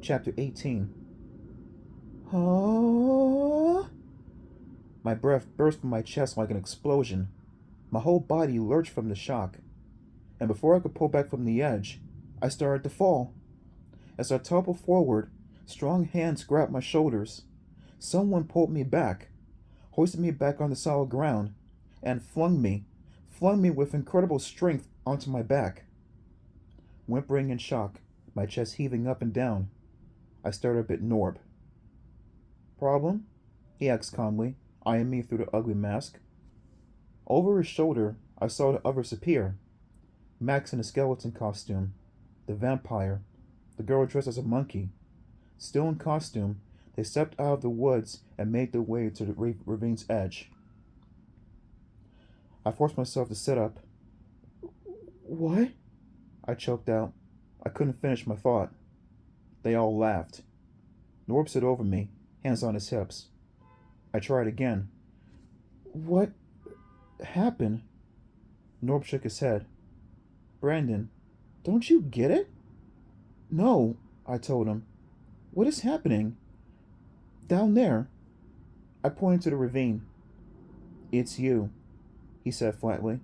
Chapter 18. Huh? My breath burst from my chest like an explosion. My whole body lurched from the shock, and before I could pull back from the edge, I started to fall. As I toppled forward, strong hands grabbed my shoulders. Someone pulled me back, hoisted me back on the solid ground, and flung me with incredible strength onto my back. Whimpering in shock, my chest heaving up and down, I stared up at Norb. Problem? He asked calmly, eyeing me through the ugly mask. Over his shoulder, I saw the others appear. Max in a skeleton costume, the vampire, the girl dressed as a monkey. Still in costume, they stepped out of the woods and made their way to the ravine's edge. I forced myself to sit up. What? I choked out. I couldn't finish my thought. They all laughed. Norb stood over me, hands on his hips. I tried again. What happened? Norb shook his head. Brandon, don't you get it? No, I told him. What is happening? Down there. I pointed to the ravine. It's you, he said flatly.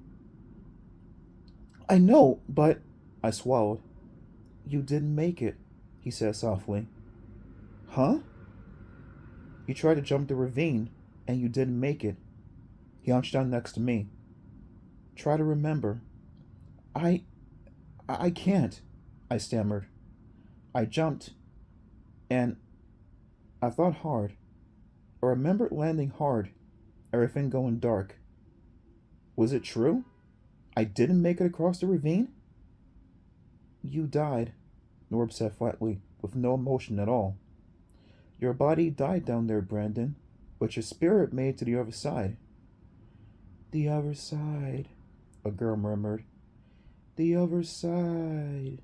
I know, but I swallowed. You didn't make it, he said softly. Huh? You tried to jump the ravine, and you didn't make it. He hunched down next to me. Try to remember. I can't, I stammered. I jumped, and I thought hard. I remembered landing hard, everything going dark. Was it true? I didn't make it across the ravine? You died, Norb said flatly, with no emotion at all. Your body died down there, Brandon, but your spirit made it to the other side. The other side, a girl murmured. The other side.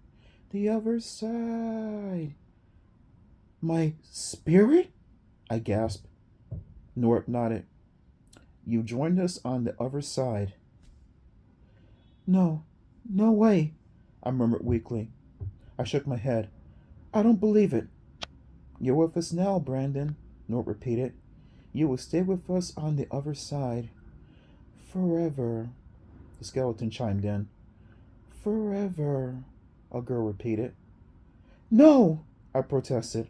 The other side. My spirit? I gasped. Norb nodded. You joined us on the other side. No, no way, I murmured weakly. I shook my head. I don't believe it. You're with us now, Brandon, Norb repeated. You will stay with us on the other side. Forever, the skeleton chimed in. Forever, a girl repeated. No, I protested.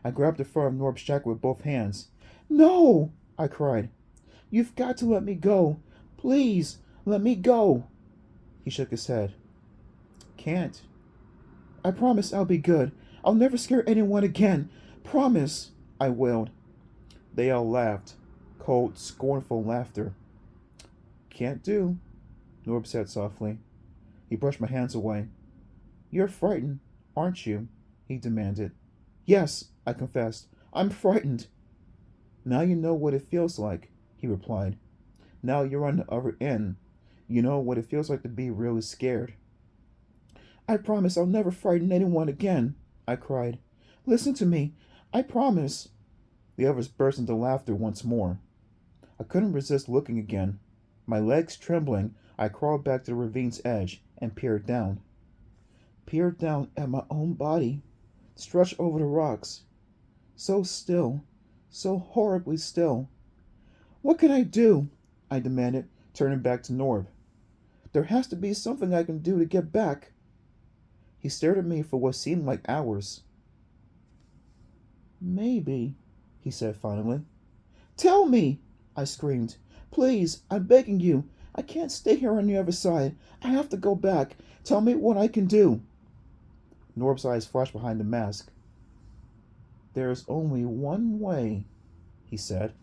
I grabbed the front of Norb's jacket with both hands. No, I cried. You've got to let me go. Please, let me go. He shook his head. Can't. I promise I'll be good. I'll never scare anyone again. Promise, I wailed. They all laughed. Cold, scornful laughter. Can't do, Norb said softly. He brushed my hands away. You're frightened, aren't you? He demanded. Yes, I confessed. I'm frightened. Now you know what it feels like, he replied. Now you're on the other end. You know what it feels like to be really scared. I promise I'll never frighten anyone again, I cried. Listen to me. I promise. The others burst into laughter once more. I couldn't resist looking again. My legs trembling, I crawled back to the ravine's edge and peered down. Peered down at my own body, stretched over the rocks. So still, so horribly still. What can I do? I demanded, turning back to Norb. There has to be something I can do to get back. He stared at me for what seemed like hours. Maybe, he said finally. Tell me, I screamed. Please, I'm begging you. I can't stay here on the other side. I have to go back. Tell me what I can do. Norb's eyes flashed behind the mask. There's only one way, he said.